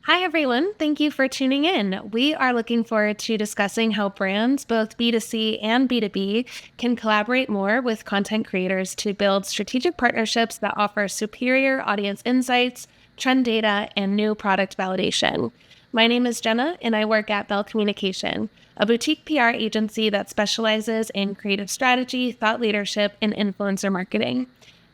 Hi, everyone. Thank you for tuning in. We are looking forward to discussing how brands, both B2C and B2B, can collaborate more with content creators to build strategic partnerships that offer superior audience insights, trend data, and new product validation. My name is Jenna, and I work at Belle Communication, a boutique PR agency that specializes in creative strategy, thought leadership, and influencer marketing.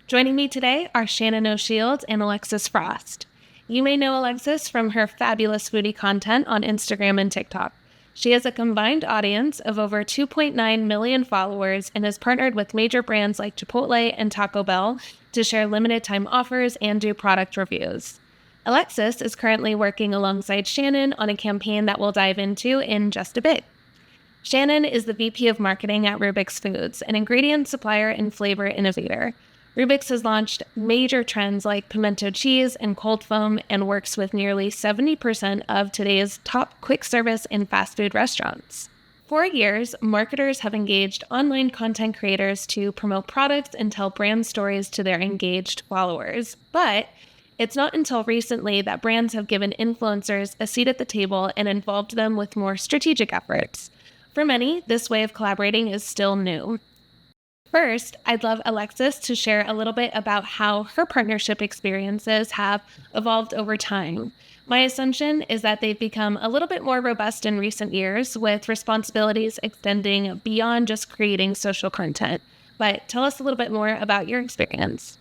Joining me today are Shannon O'Shields and Alexis Frost. You may know Alexis from her fabulous foodie content on Instagram and TikTok. She has a combined audience of over 2.9 million followers and has partnered with major brands like Chipotle and Taco Bell to share limited time offers and do product reviews. Alexis is currently working alongside Shannon on a campaign that we'll dive into in just a bit. Shannon is the VP of Marketing at Rubix Foods, an ingredient supplier and flavor innovator. Rubix has launched major trends like pimento cheese and cold foam and works with nearly 70% of today's top quick service and fast food restaurants. For years, marketers have engaged online content creators to promote products and tell brand stories to their engaged followers. But it's not until recently that brands have given influencers a seat at the table and involved them with more strategic efforts. For many, this way of collaborating is still new. First, I'd love Alexis to share a little bit about how her partnership experiences have evolved over time. My assumption is that they've become a little bit more robust in recent years, with responsibilities extending beyond just creating social content. But tell us a little bit more about your experience.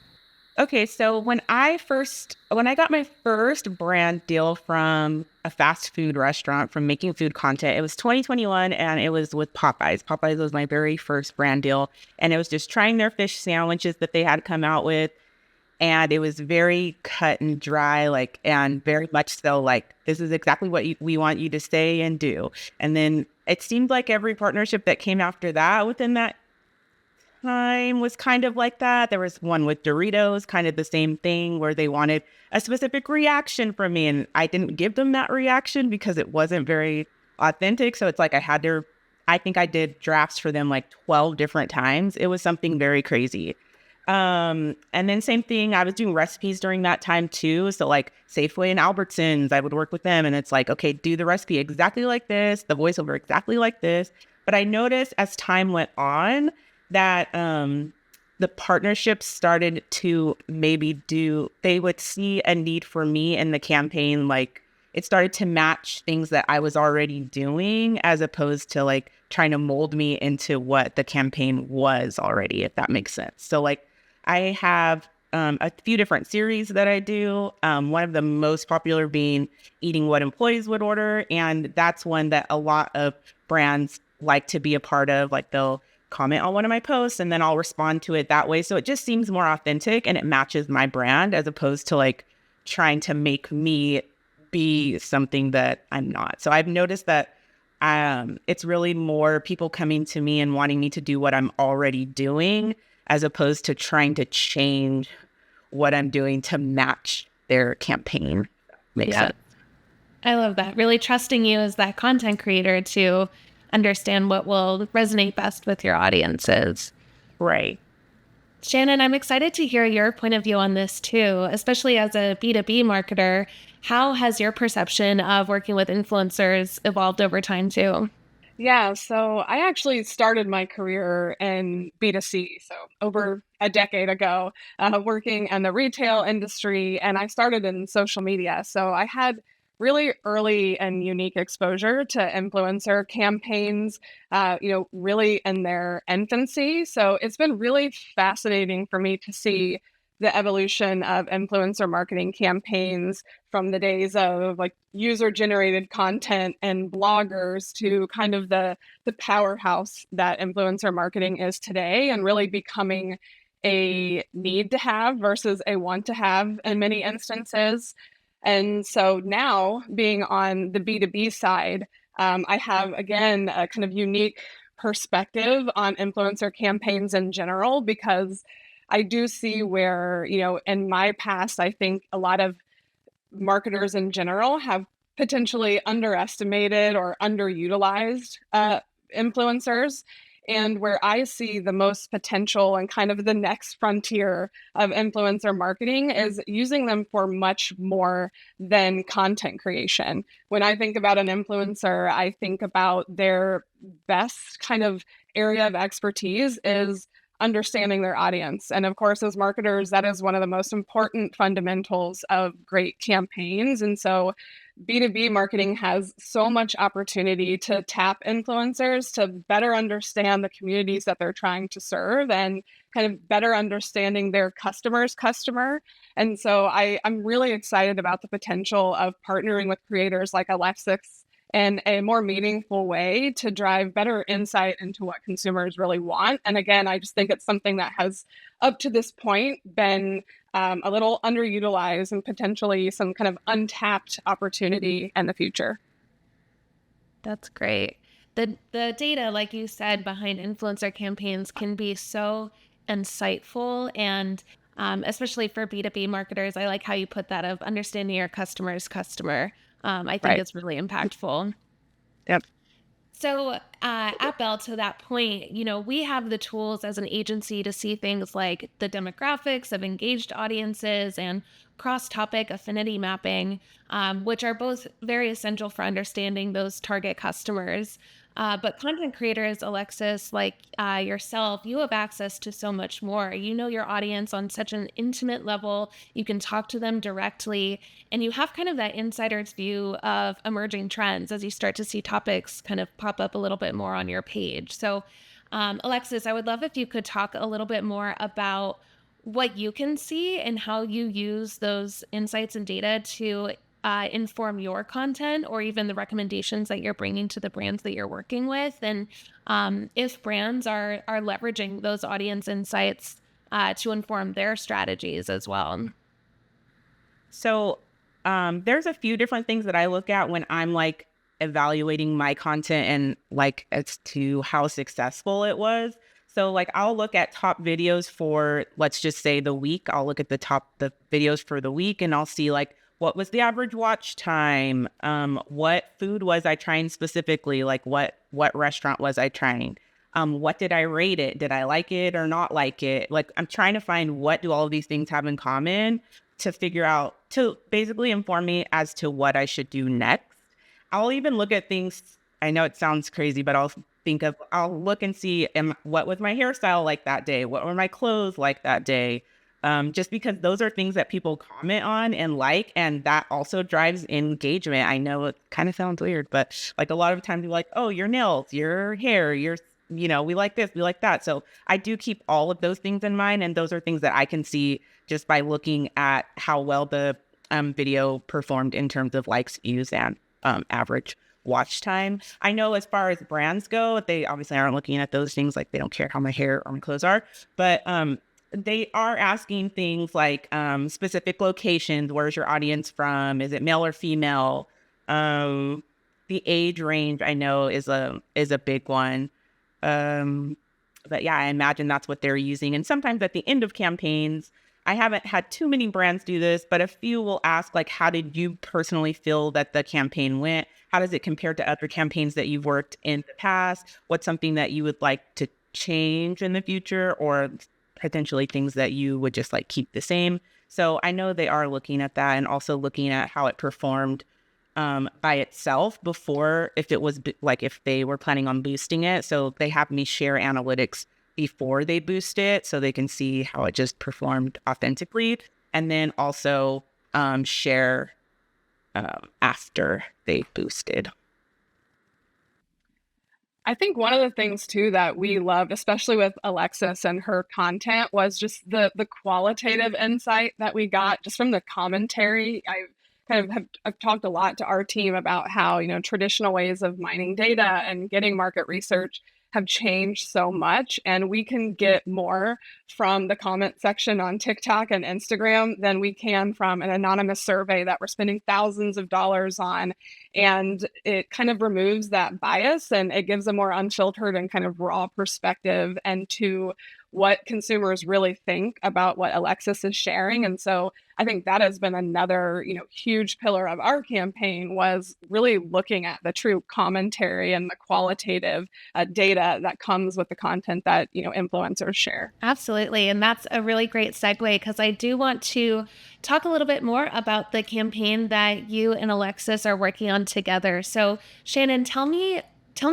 Okay, so when I got my first brand deal from a fast food restaurant from making food content, it was 2021 and it was with Popeyes. Popeyes was my very first brand deal, and it was just trying their fish sandwiches that they had come out with, and it was very cut and dry, like, and very much so like, this is exactly what we want you to say and do. And then it seemed like every partnership that came after that within that time was kind of like that. There was one with Doritos, kind of the same thing, where they wanted a specific reaction from me, and I didn't give them that reaction because it wasn't very authentic. So it's like I think I did drafts for them like 12 different times. It was something very crazy. And then same thing, I was doing recipes during that time too. So like Safeway and Albertsons, I would work with them, and it's like, okay, do the recipe exactly like this, the voiceover exactly like this. But I noticed as time went on that the partnerships started to they would see a need for me in the campaign. Like, it started to match things that I was already doing, as opposed to like trying to mold me into what the campaign was already, if that makes sense. So like, I have a few different series that I do. One of the most popular being eating what employees would order. And that's one that a lot of brands like to be a part of. Like, they'll comment on one of my posts and then I'll respond to it that way. So it just seems more authentic and it matches my brand, as opposed to like trying to make me be something that I'm not. So I've noticed that it's really more people coming to me and wanting me to do what I'm already doing, as opposed to trying to change what I'm doing to match their campaign. Makes Yeah, sense. I love that. Really trusting you as that content creator to understand what will resonate best with your audiences. Right. Shannon, I'm excited to hear your point of view on this too, especially as a B2B marketer. How has your perception of working with influencers evolved over time too? Yeah, so I actually started my career in B2C, so over a decade ago, working in the retail industry, and I started in social media. So I had really early and unique exposure to influencer campaigns, really in their infancy. So it's been really fascinating for me to see the evolution of influencer marketing campaigns from the days of like user generated content and bloggers to kind of the powerhouse that influencer marketing is today, and really becoming a need to have versus a want to have in many instances. And so now, being on the B2B side, I have again a kind of unique perspective on influencer campaigns in general, because I do see where, in my past, I think a lot of marketers in general have potentially underestimated or underutilized influencers. And where I see the most potential and kind of the next frontier of influencer marketing is using them for much more than content creation. When I think about an influencer, I think about their best kind of area of expertise is understanding their audience. And of course, as marketers, that is one of the most important fundamentals of great campaigns. And so B2B marketing has so much opportunity to tap influencers to better understand the communities that they're trying to serve and kind of better understanding their customer's customer. And so I'm really excited about the potential of partnering with creators like Alexis in a more meaningful way to drive better insight into what consumers really want. And again, I just think it's something that has, up to this point, been a little underutilized and potentially some kind of untapped opportunity in the future. That's great. The data, like you said, behind influencer campaigns can be so insightful, and especially for B2B marketers, I like how you put that of understanding your customer's customer. I think Right. it's really impactful. Yep. So at Bell, to that point, we have the tools as an agency to see things like the demographics of engaged audiences and cross-topic affinity mapping, which are both very essential for understanding those target customers. But content creators, Alexis, like yourself, you have access to so much more. You know your audience on such an intimate level. You can talk to them directly, and you have kind of that insider's view of emerging trends as you start to see topics kind of pop up a little bit more on your page. So, Alexis, I would love if you could talk a little bit more about what you can see and how you use those insights and data to inform your content or even the recommendations that you're bringing to the brands that you're working with, and if brands are leveraging those audience insights to inform their strategies as well. So there's a few different things that I look at when I'm like evaluating my content and like as to how successful it was. So like I'll look at top videos for, let's just say, the week. I'll look at the videos for the week, and I'll see like what was the average watch time? What food was I trying specifically? Like what restaurant was I trying? What did I rate it? Did I like it or not like it? Like I'm trying to find what do all of these things have in common to figure out, to basically inform me as to what I should do next. I'll even look at things, I know it sounds crazy, but I'll look and see what was my hairstyle like that day? What were my clothes like that day? Just because those are things that people comment on and like, and that also drives engagement. I know it kind of sounds weird, but like a lot of times you're like, oh, your nails, your hair, we like this, we like that. So I do keep all of those things in mind. And those are things that I can see just by looking at how well the video performed in terms of likes, views, and average watch time. I know as far as brands go, they obviously aren't looking at those things. Like they don't care how my hair or my clothes are, but they are asking things like specific locations. Where's your audience from? Is it male or female? The age range I know is a big one. But yeah, I imagine that's what they're using. And sometimes at the end of campaigns, I haven't had too many brands do this, but a few will ask, like, how did you personally feel that the campaign went? How does it compare to other campaigns that you've worked in the past? What's something that you would like to change in the future, or potentially things that you would just like keep the same? So I know they are looking at that, and also looking at how it performed by itself before, if it was like if they were planning on boosting it. So they have me share analytics before they boost it so they can see how it just performed authentically, and then also share after they boosted. I think one of the things too that we loved, especially with Alexis and her content, was just the qualitative insight that we got just from the commentary. I've talked a lot to our team about how, traditional ways of mining data and getting market research have changed so much, and we can get more from the comment section on TikTok and Instagram than we can from an anonymous survey that we're spending thousands of dollars on. And it kind of removes that bias, and it gives a more unfiltered and kind of raw perspective into what consumers really think about what Alexis is sharing. And so I think that has been another, huge pillar of our campaign, was really looking at the true commentary and the qualitative data that comes with the content that, influencers share. Absolutely. And that's a really great segue, because I do want to talk a little bit more about the campaign that you and Alexis are working on together. So, Shannon, tell me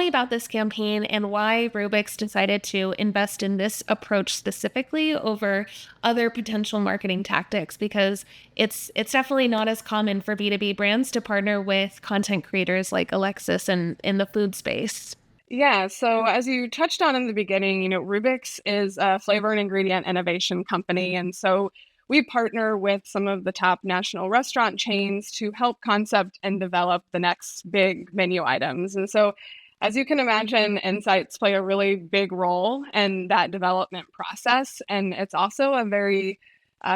about this campaign and why Rubix decided to invest in this approach specifically over other potential marketing tactics, because it's definitely not as common for B2B brands to partner with content creators like Alexis in the food space. Yeah, so as you touched on in the beginning, Rubix is a flavor and ingredient innovation company. And so we partner with some of the top national restaurant chains to help concept and develop the next big menu items. And so, as you can imagine, insights play a really big role in that development process. And it's also a very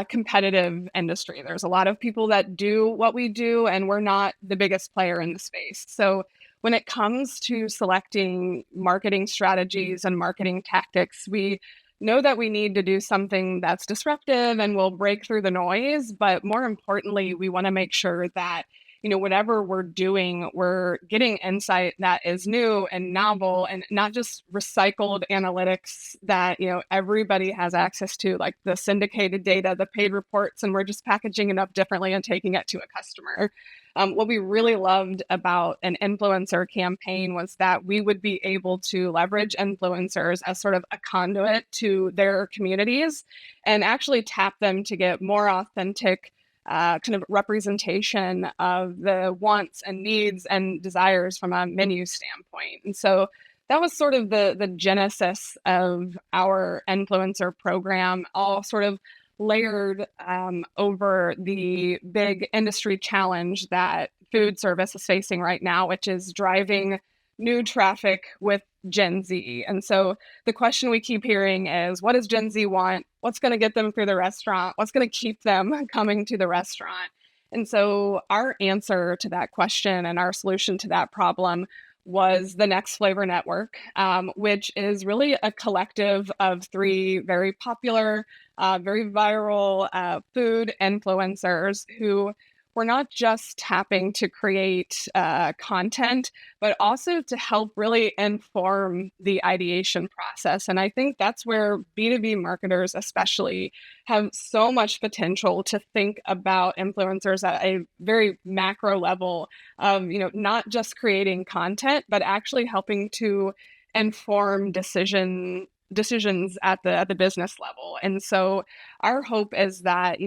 competitive industry. There's a lot of people that do what we do, and we're not the biggest player in the space. So when it comes to selecting marketing strategies and marketing tactics, we know that we need to do something that's disruptive and will break through the noise. But more importantly, we want to make sure that, whatever we're doing, we're getting insight that is new and novel, and not just recycled analytics that, everybody has access to, like the syndicated data, the paid reports, and we're just packaging it up differently and taking it to a customer. What we really loved about an influencer campaign was that we would be able to leverage influencers as sort of a conduit to their communities and actually tap them to get more authentic kind of representation of the wants and needs and desires from a menu standpoint. And so that was sort of the genesis of our influencer program, all sort of layered over the big industry challenge that food service is facing right now, which is driving new traffic with Gen Z. And so the question we keep hearing is, what does Gen Z want? What's going to get them through the restaurant? What's going to keep them coming to the restaurant? And so our answer to that question and our solution to that problem was the Next Flavor Network, which is really a collective of three very popular, very viral food influencers who were not just tapping to create content, but also to help really inform the ideation process. And I think that's where B2B marketers especially have so much potential to think about influencers at a very macro level of, not just creating content, but actually helping to inform decisions at the business level. And so our hope is that,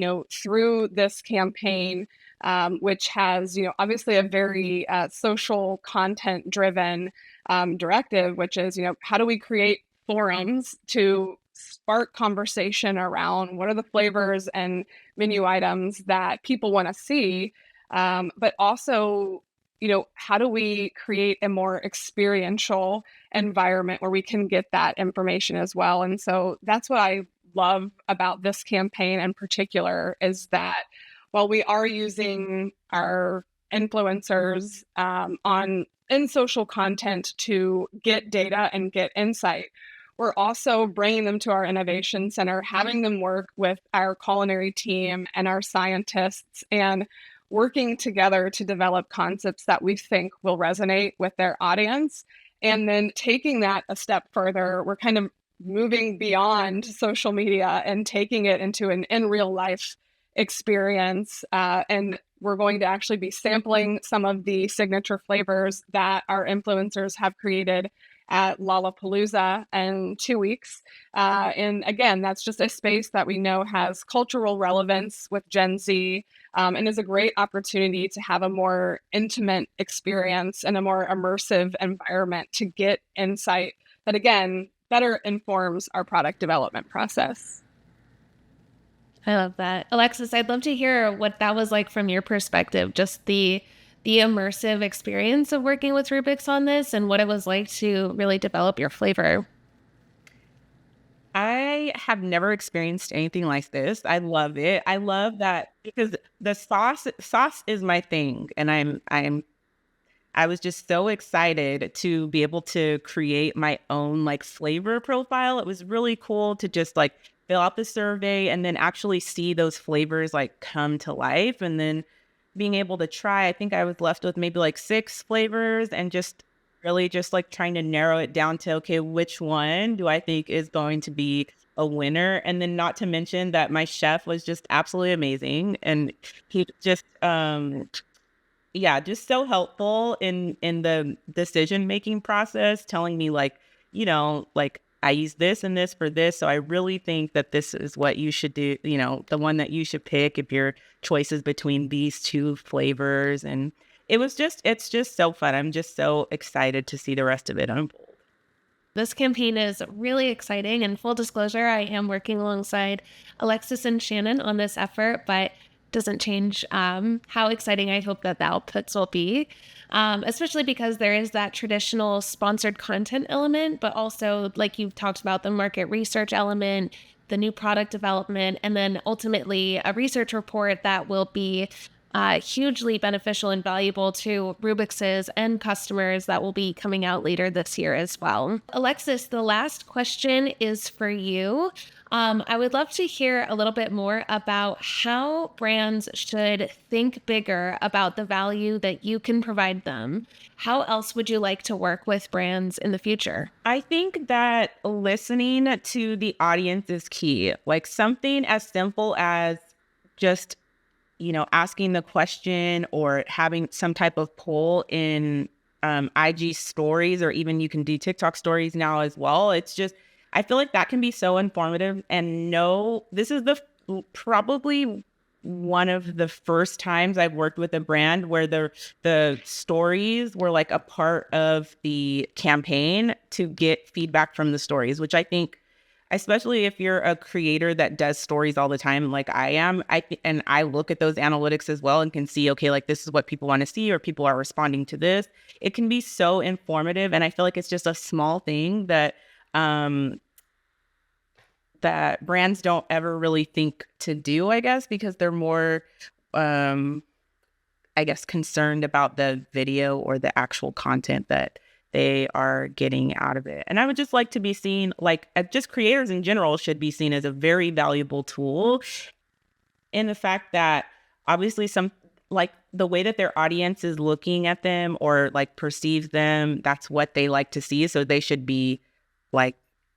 through this campaign, which has, obviously a very social content driven directive, which is, how do we create forums to spark conversation around what are the flavors and menu items that people want to see, but also, how do we create a more experiential environment where we can get that information as well. And so that's what I love about this campaign in particular, is that while we are using our influencers in social content to get data and get insight, we're also bringing them to our innovation center, having them work with our culinary team and our scientists, and working together to develop concepts that we think will resonate with their audience. And then taking that a step further, we're kind of moving beyond social media and taking it into an in real life experience. And we're going to actually be sampling some of the signature flavors that our influencers have created at Lollapalooza in 2 weeks. And again, that's just a space that we know has cultural relevance with Gen Z, and is a great opportunity to have a more intimate experience and a more immersive environment to get insight that, again, better informs our product development process. I love that. Alexis, I'd love to hear what that was like from your perspective, just the immersive experience of working with Rubix on this, and what it was like to really develop your flavor. I have never experienced anything like this. I love it. I love that because the sauce is my thing, and I'm I was just so excited to be able to create my own like flavor profile. It was really cool to just like fill out the survey and then actually see those flavors like come to life. And then being able to try, I think I was left with maybe like 6 flavors and just really just like trying to narrow it down to, okay, which one do I think is going to be a winner? And then not to mention that my chef was just absolutely amazing. And he just, yeah, just so helpful in the decision making process, telling me like, like I use this and this for this. So I really think that this is what you should do, the one that you should pick if your choice is between these 2 flavors. And it's just so fun. I'm just so excited to see the rest of it unfold. This campaign is really exciting, and full disclosure, I am working alongside Alexis and Shannon on this effort, but doesn't change how exciting I hope that the outputs will be, especially because there is that traditional sponsored content element, but also, like you've talked about, the market research element, the new product development, and then ultimately a research report that will be hugely beneficial and valuable to Rubix's and customers that will be coming out later this year as well. Alexis, the last question is for you. I would love to hear a little bit more about how brands should think bigger about the value that you can provide them. How else would you like to work with brands in the future? I think that listening to the audience is key. Like something as simple as just asking the question or having some type of poll in IG stories, or even you can do TikTok stories now as well. It's just, I feel like that can be so informative. And no, this is probably one of the first times I've worked with a brand where the stories were like a part of the campaign to get feedback from the stories, which I think, especially if you're a creator that does stories all the time, like I am, and I look at those analytics as well and can see, okay, like this is what people want to see, or people are responding to this. It can be so informative. And I feel like it's just a small thing that, that brands don't ever really think to do, I guess, because they're more, I guess, concerned about the video or the actual content that they are getting out of it. And I would just like to be seen, like just creators in general should be seen as a very valuable tool, in the fact that obviously like the way that their audience is looking at them or like perceives them, that's what they like to see. So they should be like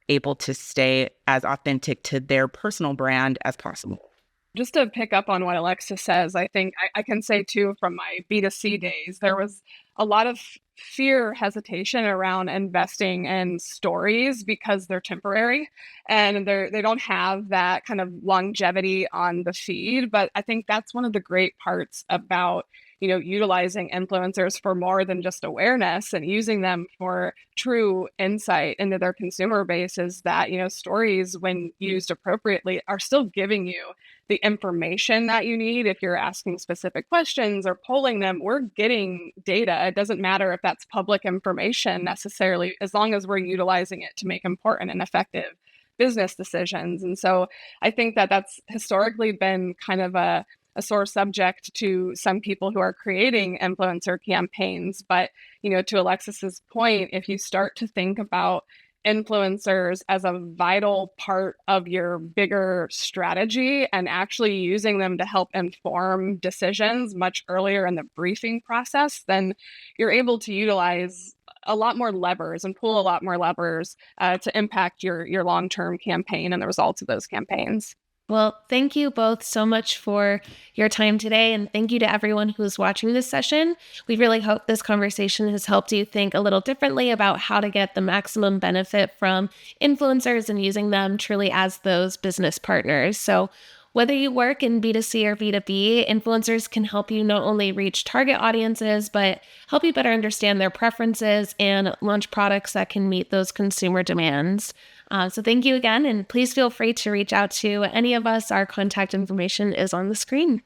able to stay as authentic to their personal brand as possible. Just to pick up on what Alexis says, I think I can say too, from my B2C days, there was a lot of fear, hesitation around investing in stories because they're temporary and they don't have that kind of longevity on the feed. But I think that's one of the great parts about utilizing influencers for more than just awareness and using them for true insight into their consumer base, is that, stories, when used appropriately, are still giving you the information that you need. If you're asking specific questions or polling them, we're getting data. It doesn't matter if that's public information necessarily, as long as we're utilizing it to make important and effective business decisions. And so I think that that's historically been kind of a sore subject to some people who are creating influencer campaigns. But, to Alexis's point, if you start to think about influencers as a vital part of your bigger strategy and actually using them to help inform decisions much earlier in the briefing process, then you're able to utilize a lot more levers and pull a lot more levers to impact your long-term campaign and the results of those campaigns. Well, thank you both so much for your time today. And thank you to everyone who's watching this session. We really hope this conversation has helped you think a little differently about how to get the maximum benefit from influencers and using them truly as those business partners. So whether you work in B2C or B2B, influencers can help you not only reach target audiences, but help you better understand their preferences and launch products that can meet those consumer demands. So thank you again, and please feel free to reach out to any of us. Our contact information is on the screen.